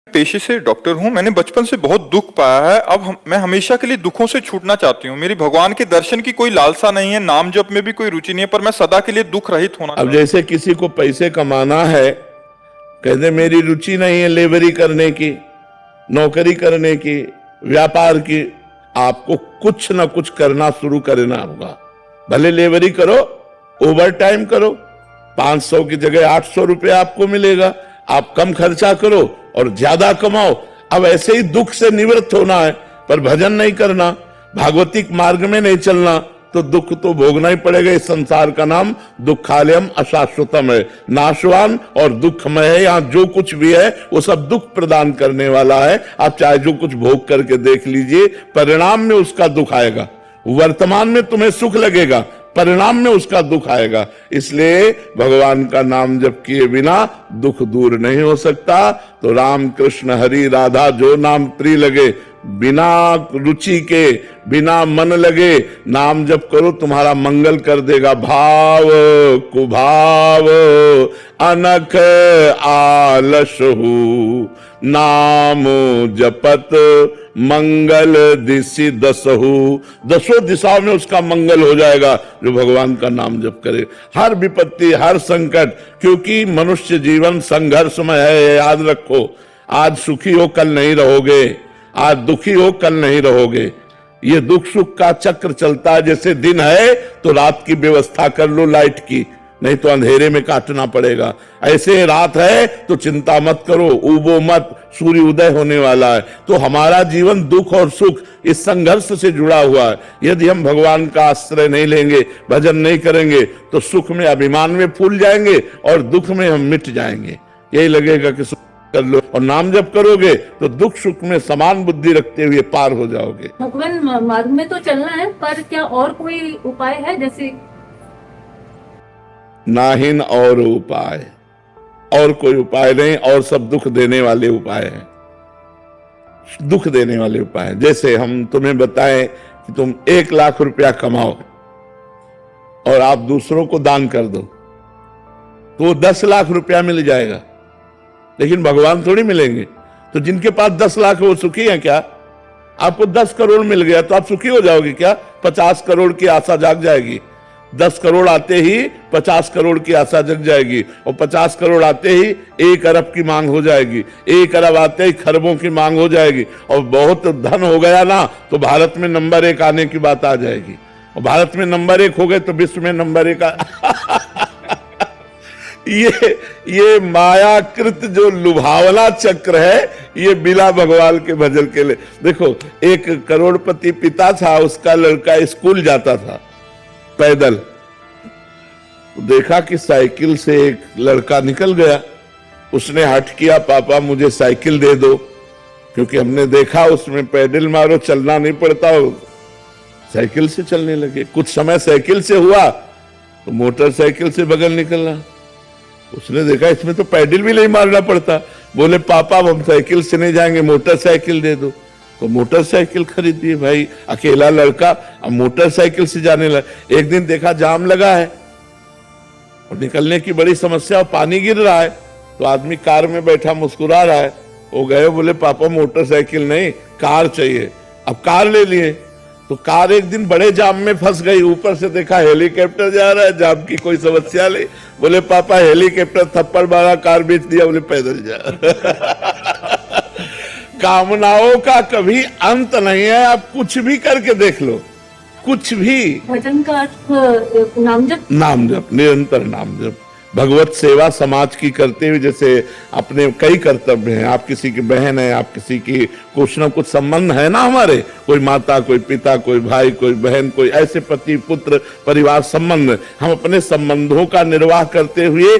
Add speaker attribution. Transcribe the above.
Speaker 1: पेशे से डॉक्टर हूँ। मैंने बचपन से बहुत दुख पाया है। अब मैं हमेशा के लिए दुखों से छूटना चाहती हूँ। मेरी भगवान के दर्शन की कोई लालसा नहीं है, नाम जप में भी कोई रुचि नहीं है, पर मैं सदा के लिए दुख रहित होना
Speaker 2: अब जैसे किसी को पैसे कमाना है, कहते मेरी रुचि नहीं है लेबरी करने की, नौकरी करने की, व्यापार की। आपको कुछ ना कुछ करना शुरू करना होगा। भले लेबरी करो, ओवर टाइम करो, 500 की जगह 800 रुपया आपको मिलेगा। आप कम खर्चा करो और ज्यादा कमाओ। अब ऐसे ही दुख से निवृत्त होना है, पर भजन नहीं करना, भागवतिक मार्ग में नहीं चलना, तो दुख तो भोगना ही पड़ेगा। इस संसार का नाम दुखालयम अशाश्वतम है, नाशवान और दुखमय है। यहाँ जो कुछ भी है वो सब दुख प्रदान करने वाला है। आप चाहे जो कुछ भोग करके देख लीजिए, परिणाम में उसका दुख आएगा। वर्तमान में तुम्हें सुख लगेगा, परिणाम में उसका दुख आएगा। इसलिए भगवान का नाम जप किए बिना दुख दूर नहीं हो सकता। तो राम कृष्ण हरि राधा जो नाम प्रिय लगे, बिना रुचि के, बिना मन लगे नाम जप करो, तुम्हारा मंगल कर देगा। भाव कुभाव अनख आलसहु, नाम जपत मंगल दिशि दसहु। दसों दिशाओं में उसका मंगल हो जाएगा जो भगवान का नाम जप करे। हर विपत्ति, हर संकट, क्योंकि मनुष्य जीवन संघर्षमय है, याद रखो। आज सुखी हो कल नहीं रहोगे, आज दुखी हो कल नहीं रहोगे। ये दुख सुख का चक्र चलता है। जैसे दिन है तो रात की व्यवस्था कर लो लाइट की, नहीं तो अंधेरे में काटना पड़ेगा। ऐसे रात है तो चिंता मत करो, उबो मत, सूर्य उदय होने वाला है। तो हमारा जीवन दुख और सुख इस संघर्ष से जुड़ा हुआ है। यदि हम भगवान का आश्रय नहीं लेंगे, भजन नहीं करेंगे, तो सुख में अभिमान में फूल जाएंगे और दुख में हम मिट जाएंगे। यही लगेगा कि सुख कर लो, और नाम जप करोगे तो दुख सुख में समान बुद्धि रखते हुए पार हो जाओगे।
Speaker 3: भगवान मार्ग में तो चलना है, पर क्या और कोई उपाय है? जैसे
Speaker 2: नाहिन और उपाय, और कोई उपाय नहीं। और सब दुख देने वाले उपाय हैं, दुख देने वाले उपाय हैं। जैसे हम तुम्हें बताएं कि तुम 1 लाख रुपया कमाओ और आप दूसरों को दान कर दो, तो 10 लाख रुपया मिल जाएगा। लेकिन भगवान थोड़ी मिलेंगे। तो जिनके पास 10 लाख है वो सुखी है क्या? आपको 10 करोड़ मिल गया तो आप सुखी हो जाओगे क्या? 50 करोड़ की आशा जाग जाएगी। 10 करोड़ आते ही 50 करोड़ की आशा जग जाएगी, और 50 करोड़ आते ही 1 अरब की मांग हो जाएगी। 1 अरब आते ही खरबों की मांग हो जाएगी। और बहुत धन हो गया ना तो भारत में नंबर 1 आने की बात आ जाएगी। और भारत में नंबर 1 हो गए तो विश्व में नंबर 1 ये मायाकृत जो लुभावना चक्र है, ये बिना भगवान के भजन के लिए। देखो, एक करोड़पति पिता था, उसका लड़का स्कूल जाता था पैदल। देखा कि साइकिल से एक लड़का निकल गया। उसने हट किया, पापा मुझे साइकिल दे दो, क्योंकि हमने देखा उसमें पैडल मारो चलना नहीं पड़ता, साइकिल से चलने लगे। कुछ समय साइकिल से हुआ तो मोटरसाइकिल से बगल निकलना। उसने देखा इसमें तो पैडल भी नहीं मारना पड़ता। बोले पापा हम साइकिल से नहीं जाएंगे, मोटरसाइकिल दे दो। तो मोटरसाइकिल खरीदी भाई। अकेला लड़का अब मोटरसाइकिल से जाने लगा। एक दिन देखा जाम लगा है और निकलने की बड़ी समस्या, और पानी गिर रहा है। तो आदमी कार में बैठा मुस्कुरा रहा है। वो गए, बोले पापा मोटरसाइकिल नहीं, कार चाहिए। अब कार ले लिए। तो कार एक दिन बड़े जाम में फंस गई। ऊपर से देखा हेलीकॉप्टर जा रहा है, जाम की कोई समस्या नहीं। बोले पापा हेलीकॉप्टर थप्पड़ मारा, कार बेच दिया। बोले पैदल जा। कामनाओं का कभी अंत नहीं है। आप कुछ भी करके देख लो, कुछ भी।
Speaker 3: भजन का अर्थ नाम जप,
Speaker 2: नाम जप, निरंतर नाम जप। भगवत सेवा समाज की करते हुए, जैसे अपने कई कर्तव्य हैं। आप किसी की बहन है, आप किसी की कुछ ना कुछ संबंध है ना हमारे, कोई माता, कोई पिता, कोई भाई, कोई बहन, कोई ऐसे पति पुत्र परिवार संबंध, हम अपने संबंधों का निर्वाह करते हुए